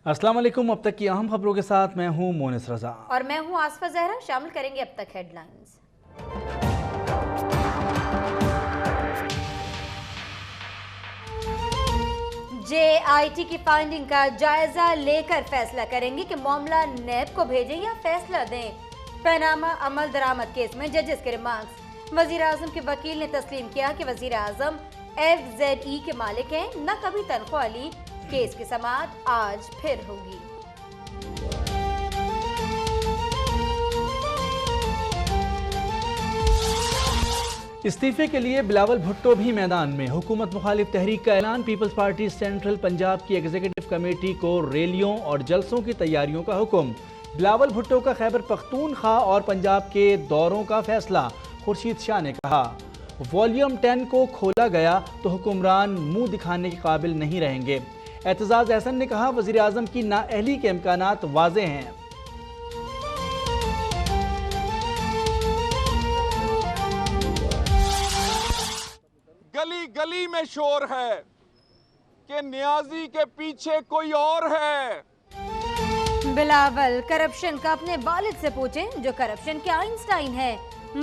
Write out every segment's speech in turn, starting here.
अस्सलाम वालेकुम। अब तक की अहम खबरों के साथ मैं हूं मोनिस रजा और मैं हूं आसफा जहरा। शामिल करेंगे अब तक हेडलाइंस। JIT की फाइंडिंग का जायजा लेकर फैसला करेंगे कि मामला नैब को भेजें या फैसला दें। पनामा अमल दरामद केस में जजेस के रिमार्क्स। वजीर आजम के वकील ने तस्लीम किया कि वजीर आजम FZE के मालिक हैं, न कभी तनख्वाह ली। केस की समाअत आज फिर होगी। इस्तीफे के लिए बिलावल भुट्टो भी मैदान में। हुकूमत मुखालिफ तहरीक का ऐलान। पीपल्स पार्टी सेंट्रल पंजाब की एग्जीक्यूटिव कमेटी को रैलियों और जलसों की तैयारियों का हुक्म। बिलावल भुट्टो का खैबर पख्तूनख्वा और पंजाब के दौरों का फैसला। खुर्शीद शाह ने कहा, वॉल्यूम 10 को खोला गया तो हुक्मरान मुंह दिखाने के काबिल नहीं रहेंगे। एतजाज एहसन ने कहा, वजीर आजम की नाअहली के इम्कानात वाज़े हैं। गली गली में शोर है कि नियाजी के पीछे कोई और है। बिलावल करप्शन का अपने वालिद से पूछें, जो करप्शन के आइंस्टाइन है।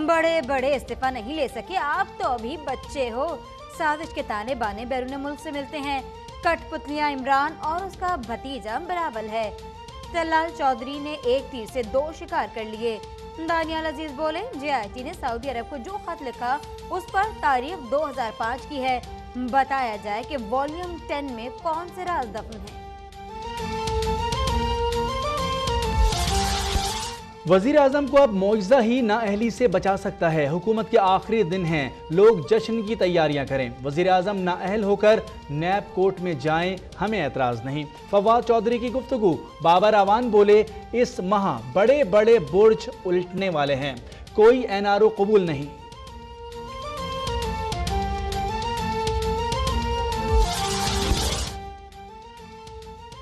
बड़े बड़े इस्तीफा नहीं ले सके, आप तो अभी बच्चे हो। साजिश के ताने बाने बैरून मुल्क से मिलते हैं। कठपुतलियां इमरान और उसका भतीजा बिलावल है। तलाल चौधरी ने एक तीर से 2 शिकार कर लिए। दानियाल अजीज बोले, JIT ने सऊदी अरब को जो खत लिखा उस पर तारीख 2005 की है। बताया जाए कि वॉल्यूम 10 में कौन से राज दफन है। वजीर आजम को अब मौजज़ा ही नाअहली से बचा सकता है। हुकूमत के आखिरी दिन हैं, लोग जश्न की तैयारियां करें। वजीर आजम नाअहल होकर नैब कोर्ट में जाएं, हमें एतराज़ नहीं। फवाद चौधरी की गुफ्तगू। बाबर आवान बोले, इस माह बड़े बड़े बुर्ज उलटने वाले हैं, कोई NRO कबूल नहीं।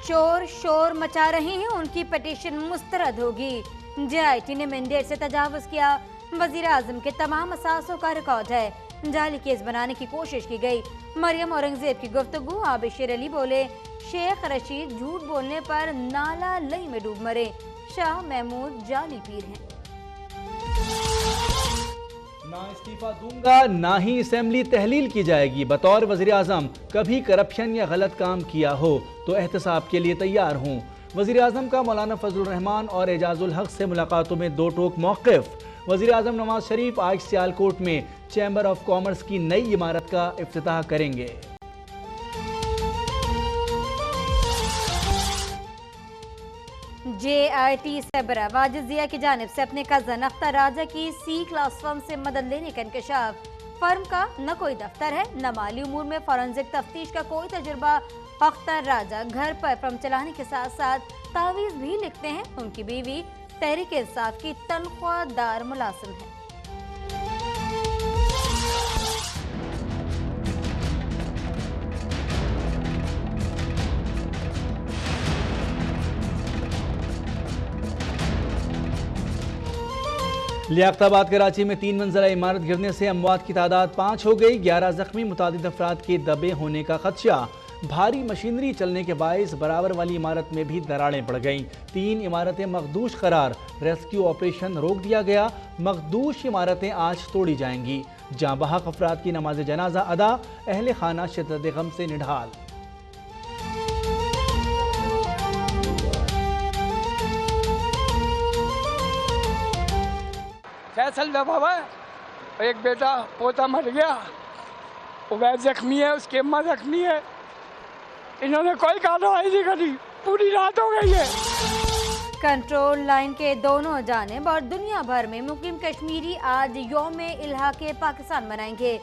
चोर शोर मचा रहे हैं, उनकी पिटीशन मुस्तरद होगी। JIT ने मैंडेट से तजावुज किया। वजीर आजम के तमाम असासों का रिकॉर्ड है। जाली केस बनाने की कोशिश की गई। मरियम औरंगजेब की गुफ्तगू। आबिशर अली बोले, शेख रशीद झूठ बोलने पर नाला लई में डूब मरे। शाह महमूद जाली पीर हैं। ना इस्तीफा दूंगा, ना ही असेंबली तहलील की जाएगी। बतौर वजीर आजम कभी करप्शन या गलत काम किया हो तो एहतसाब के लिए तैयार हूँ। वजीर आजम का मौलाना फजलुर रहमान और एजाजुल हक से मुलाकातों में 2 टोक मौक़िफ़। वजीर आजम नवाज शरीफ आज सियालकोट में चैम्बर ऑफ कॉमर्स की नई इमारत का इफ्तिताह करेंगे। JIT सरबरा वाजिद जिया की जानिब से अपने कज़न अख्तर राजा की C क्लास फर्म से मदद लेने का इंकशाफ। फर्म का न कोई दफ्तर है, न माली उमूर में फॉरेंसिक तफ्तीश का कोई तजुर्बा। अख्तर राजा घर पर फर्म चलाने के साथ साथ तावीज़ भी लिखते हैं। उनकी बीवी तहरीक इंसाफ की तनख्वाहदार मुलाजिम है। लियाकताबाद कराची में 3 मंजिला इमारत गिरने से अमवात की तादाद 5 हो गई। 11 जख्मी। मुतादिद अफराद के दबे होने का खदशा। भारी मशीनरी चलने के बायस बराबर वाली इमारत में भी दरारें पड़ गईं। 3 इमारतें मखदूश करार। रेस्क्यू ऑपरेशन रोक दिया गया। मखदूश इमारतें आज तोड़ी जाएंगी। जाँ बहक अफराद की नमाज जनाजा अदा। अहले खाना शिद्दत गम से निढाल। फैसल दफा है, एक बेटा पोता मर गया, वह जख्मी है, उसकी अम्मा जख्मी है। इन्होंने कोई कार्रवाई नहीं करी, पूरी रात हो गई है। कंट्रोल लाइन के दोनों जानिब और दुनिया भर में मुस्लिम कश्मीरी आज यौम इल्हाके पाकिस्तान मनाएंगे।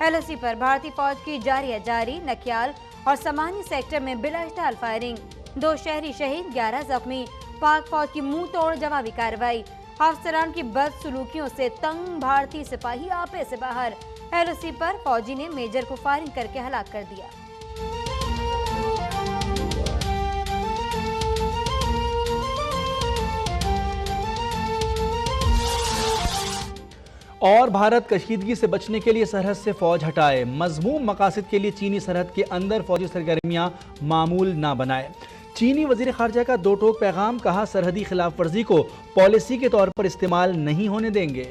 LOC पर भारतीय फौज की जारी नकियाल और समानी सेक्टर में बिलाइस्टाल फायरिंग। 2 शहरी शहीद, 11 जख्मी। पाक फौज की मुंह तोड़ जवाबी कार्रवाई। अफसरान की बदसलूकियों से तंग भारतीय सिपाही आपे से बाहर। LOC पर फौजी ने मेजर को फायरिंग करके हलाक कर दिया। और भारत कशीदगी से बचने के लिए सरहद से फौज हटाए। मज़मूम मकासद के लिए चीनी सरहद के अंदर फौजी सरगर्मियां मामूल ना बनाए। चीनी वजीर खारजा का दो टोक पैगाम, कहा सरहदी खिलाफ वर्जी को पॉलिसी के तौर पर इस्तेमाल नहीं होने देंगे।